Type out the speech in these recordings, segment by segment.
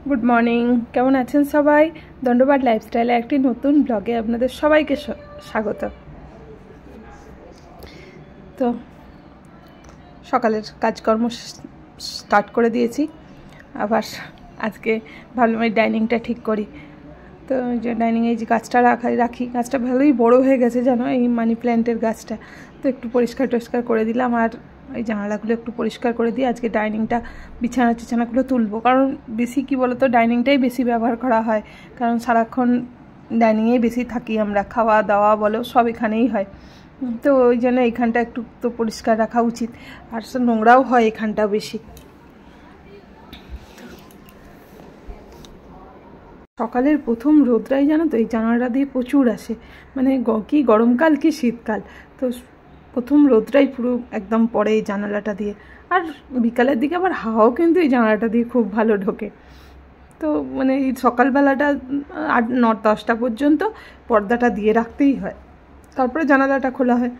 Good morning, কেমন আছেন সবাই? দণ্ডবাট লাইফস্টাইলে একটি নতুন ব্লগে আপনাদের সবাইকে স্বাগত। তো সকালের কাজকর্ম স্টার্ট করে দিয়েছি। আবার আজকে ভাবলাম এই ডাইনিংটা ঠিক করি। তো যে ডাইনিংয়ে যে গাছটা রাখি গাছটা ভালোই বড় হয়ে গেছে জানো, এই মানি প্ল্যান্টের গাছটা। তো একটু পরিষ্কার টরিষ্কার করে দিলাম, আর এই জানালাগুলো একটু পরিষ্কার করে দিয়ে আজকে ডাইনিংটা বিছানাগুলো তুলবো। কারণ বেশি কি বলো তো, ডাইনিংটাই বেশি ব্যবহার করা হয়, কারণ সারাক্ষণ ডাইনিংয়েই বেশি থাকি আমরা, খাওয়া দাওয়া বলো সব এখানেই হয়। তো ওই জন্য এইখানটা একটু তো পরিষ্কার রাখা উচিত, আর নোংরাও হয় এখানটা বেশি। সকালের প্রথম রোদটাই জানো তো এই জানালাটা দিয়ে প্রচুর আসে, মানে কি গরমকাল কি শীতকাল, তো প্রথম রোদটাই পুরো একদম পড়ে এই জানালাটা দিয়ে। আর বিকালের দিকে আবার হাওয়াও কিন্তু এই জানালাটা দিয়ে খুব ভালো ঢোকে। তো মানে এই সকালবেলাটা 8-9-10টা পর্যন্ত পর্দাটা দিয়ে রাখতেই হয়, তারপরে জানালাটা খোলা হয়।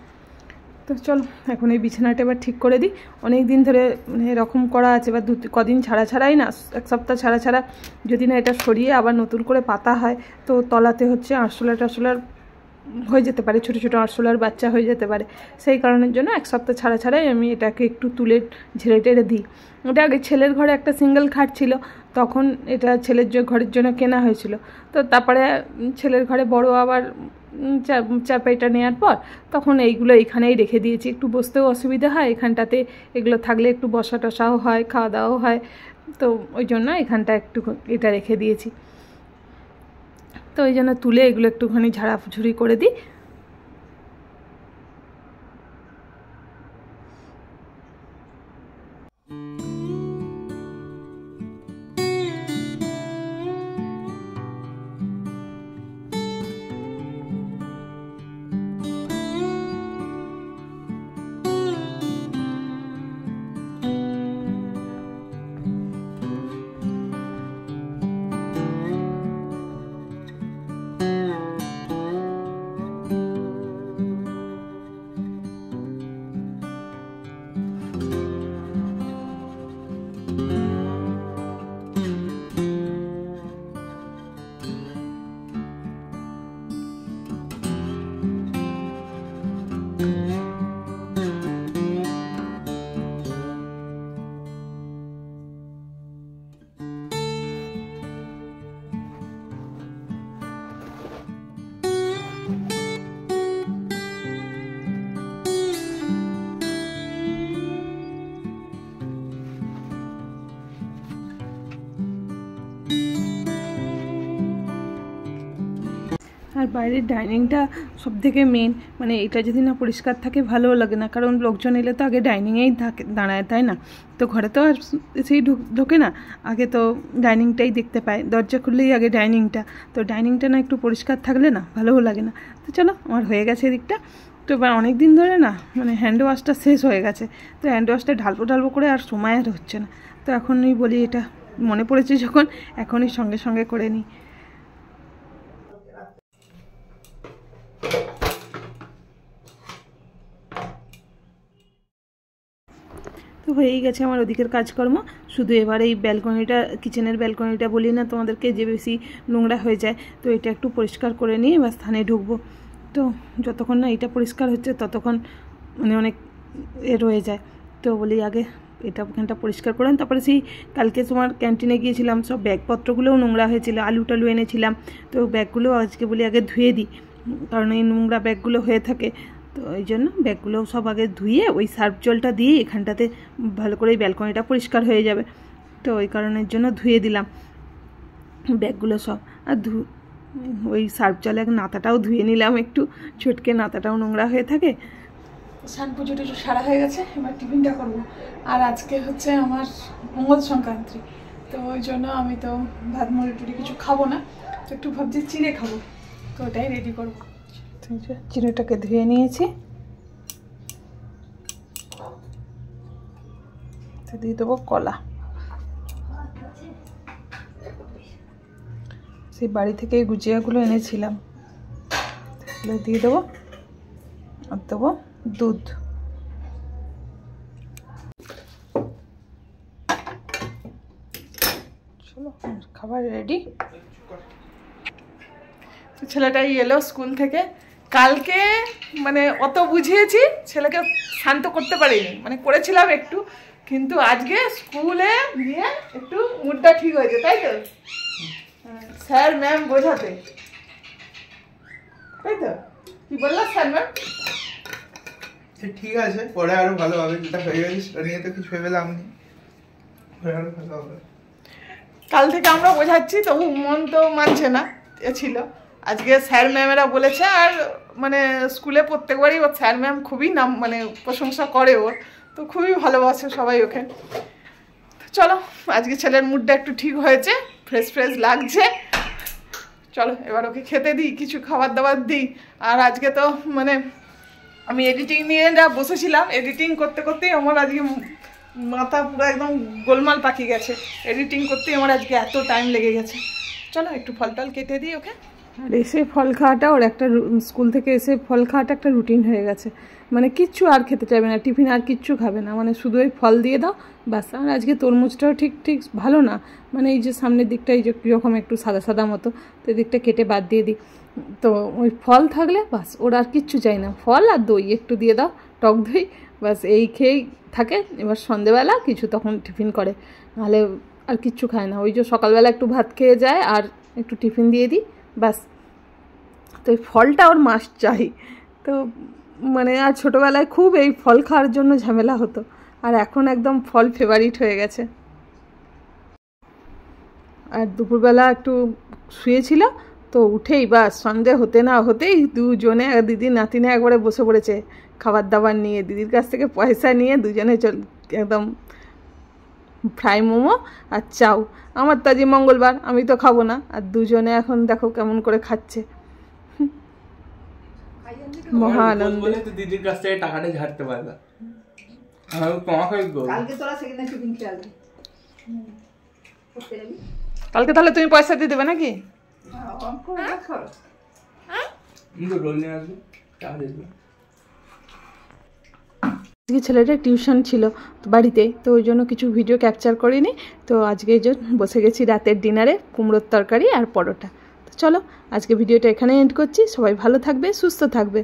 তো চলো এখন এই বিছানাটা এবার ঠিক করে দিই। অনেক দিন ধরে মানে এরকম করা আছে, বা কদিন ছাড়াই না, এক সপ্তাহ ছাড়া যদি না এটা সরিয়ে আবার নতুন করে পাতা হয়, তো তলাতে হচ্ছে আরশোলার হয়ে যেতে পারে, ছোটো ছোটো আরশোলার বাচ্চা হয়ে যেতে পারে। সেই কারণের জন্য এক সপ্তাহ ছাড়াই আমি এটাকে একটু তুলে ঝেড়ে টেড়ে দিই। ওটা আগে ছেলের ঘরে একটা সিঙ্গেল খাট ছিল, তখন এটা ছেলের ঘরের জন্য কেনা হয়েছিল। তো তারপরে ছেলের ঘরে বড় আবার চারপাইটা নেওয়ার পর তখন এইগুলো এইখানেই রেখে দিয়েছি। একটু বসতেও অসুবিধা হয় এখানটাতে, এগুলো থাকলে একটু বসা টসাও হয়, খাওয়া দাওয়াও হয়, তো ওই জন্য এখানটা একটু এটা রেখে দিয়েছি। তো ওই জন্য তুলে এগুলো একটুখানি ঝাড়াঝুড়ি করে দিই। আর বাইরের ডাইনিংটা সব থেকে মেন, মানে এটা যদি না পরিষ্কার থাকে ভালোও লাগে না, কারণ লোকজন এলে তো আগে ডাইনিংয়েই দাঁড়ায়, তাই না? তো ঘরে তো আর সেই ঢোকে না, আগে তো ডাইনিংটাই দেখতে পায়, দরজা খুললেই আগে ডাইনিংটা। তো ডাইনিংটা না একটু পরিষ্কার থাকলে না ভালোও লাগে না। তো চলো আমার হয়ে গেছে এদিকটা। তো এবার অনেক দিন ধরে না মানে হ্যান্ড ওয়াশটা শেষ হয়ে গেছে, তো হ্যান্ড ওয়াশটা ঢালবো করে আর সময় আর হচ্ছে না। তো এখনই বলি, এটা মনে পড়েছে যখন, এখনই সঙ্গে করে নিই। তো হয়েই গেছে আমার ওদিকের কাজকর্ম, শুধু এবার এই ব্যালকনিটা, কিচেনের ব্যালকনিটা বলি না তোমাদেরকে, যে বেশি নোংরা হয়ে যায়, তো এটা একটু পরিষ্কার করে নিয়ে এবার স্থানে ঢুকবো। তো যতক্ষণ না এটা পরিষ্কার হচ্ছে ততক্ষণ মানে অনেক রয়ে যায়। তো বলি আগে এখানটা পরিষ্কার করেন, তারপরে সেই কালকে তোমার ক্যান্টিনে গিয়েছিলাম, সব ব্যাগপত্রগুলোও নোংরা হয়েছিল, আলু টালু এনেছিলাম, তো ব্যাগগুলো আজকে বলি আগে ধুয়ে দিই, কারণ এই নোংরা ব্যাগগুলো হয়ে থাকে। তো ওই জন্য ব্যাগগুলো সব আগে ধুয়ে ওই সার্ফ জলটা দিয়ে এখানটাতে ভালো করে এই ব্যালকনিটা পরিষ্কার হয়ে যাবে, তো ওই কারণের জন্য ধুয়ে দিলাম ব্যাগগুলো সব। আর ওই সার্ফ জলে নাতাটাও ধুয়ে নিলাম, একটু ছটকে নাতাটাও নোংরা হয়ে থাকে। স্নান পুজো টুজো সারা হয়ে গেছে, এবার টিফিনটা করবো। আর আজকে হচ্ছে আমার মঙ্গল সংক্রান্তি, তো ওই জন্য আমি তো ভাত মুড়ি টুড়ি কিছু খাবো না, তো একটু ভাবছি চিড়ে খাবো, তো ওটাই রেডি করবো। চিড়েটাকে ধুয়ে নিয়েছি, দিয়ে দেবো কলা। সেই বাড়ি থেকে গুজিয়াগুলো এনেছিলাম, দিয়ে দেবো, আর দেবো দুধ। চলো খাবার রেডি। তো ছেলেটাই এলো স্কুল থেকে। কালকে মানে অত বুঝিয়েছি, ছেলেকে শান্ত করতে পারিনি, মানে করেছিলাম একটু, কিন্তু আজকে স্কুলে গিয়ে একটু মুডটা ঠিক হয়েছে, তাই তো স্যার ম্যাম বোঝাতে, তাই তো কি বললো স্যার ম্যাম? ঠিক আছে, পরে আরো ভালো হবে, যেটা হয়ে গেছে সেটা নিয়ে তো কিছু ভেবেলাম নি, আরো ভালো হবে। কাল থেকে আমরা বোঝাচ্ছি, তবু মন তো মানছে না ছিল। আজকে স্যার ম্যামেরা বলেছে, আর মানে স্কুলে প্রত্যেকবারই ওর স্যার ম্যাম খুবই নাম মানে প্রশংসা করে ওর, তো খুবই ভালোবাসে সবাই ওকে। চলো আজকে ছেলের মুডটা একটু ঠিক হয়েছে, ফ্রেশ ফ্রেশ লাগছে। চলো এবার ওকে খেতে দিই, কিছু খাবার দাবার দিই। আর আজকে তো মানে আমি এডিটিং নিয়ে যা বসেছিলাম, এডিটিং করতে করতেই আমার আজকে মাথা পুরো একদম গোলমাল পাকিয়ে গেছে। এডিটিং করতেই আমার আজকে এত টাইম লেগে গেছে। চলো একটু ফল টল কেটে দিই ওকে। আর এসে ফল খাওয়াটা ওর একটা, স্কুল থেকে এসে ফল খাওয়াটা একটা রুটিন হয়ে গেছে, মানে কিচ্ছু আর খেতে চাইবে না, টিফিন আর কিচ্ছু খাবে না, মানে শুধু ওই ফল দিয়ে দাও ব্যাস। আর আজকে তরমুজটাও ঠিক ভালো না, মানে এই যে সামনের দিকটা এই যে কীরকম একটু সাদা সাদা মতো, তো এই দিকটা কেটে বাদ দিয়ে দিই। তো ওই ফল থাকলে বাস, ওর আর কিচ্ছু চাই না, ফল আর দই একটু দিয়ে দাও, টক দই, বাস এই খেয়েই থাকে। এবার সন্ধেবেলা কিছু তখন টিফিন করে, নাহলে আর কিচ্ছু খায় না। ওই যে সকালবেলা একটু ভাত খেয়ে যায় আর একটু টিফিন দিয়ে দিই ব্যাস। তো এই ফলটা ওর মাস্ট চাই। তো মানে আর ছোটোবেলায় খুব এই ফল খাওয়ার জন্য ঝামেলা হতো, আর এখন একদম ফল ফেভারিট হয়ে গেছে। আর দুপুরবেলা একটু শুয়েছিল, তো উঠেই বাস সন্ধে হতে না হতেই দুজনে দিদির নাতিনে একবারে বসে পড়েছে খাবার দাবার নিয়ে। দিদির কাছ থেকে পয়সা নিয়ে দুজনে একদম ফ্রাই মোমো আর চাউ। আমার তো আজকে মঙ্গলবার, আমি তো খাবো না, আর দুজনে এখন দেখো কেমন করে খাচ্ছে, মহা আনন্দ। দিদির কাছ থেকে টাকাটা ঝাড়তে পারলাম, কালকে তাহলে তুমি পয়সা দিয়ে দেবে নাকি? আজকে ছেলেটা টিউশন ছিল বাড়িতে, তো ওই জন্য কিছু ভিডিও ক্যাপচার করিনি। তো আজকে এই জন্য বসে গেছি রাতের ডিনারে কুমড়োর তরকারি আর পরোটা। তো চলো আজকে ভিডিওটা এখানে এন্ড করছি। সবাই ভালো থাকবে, সুস্থ থাকবে।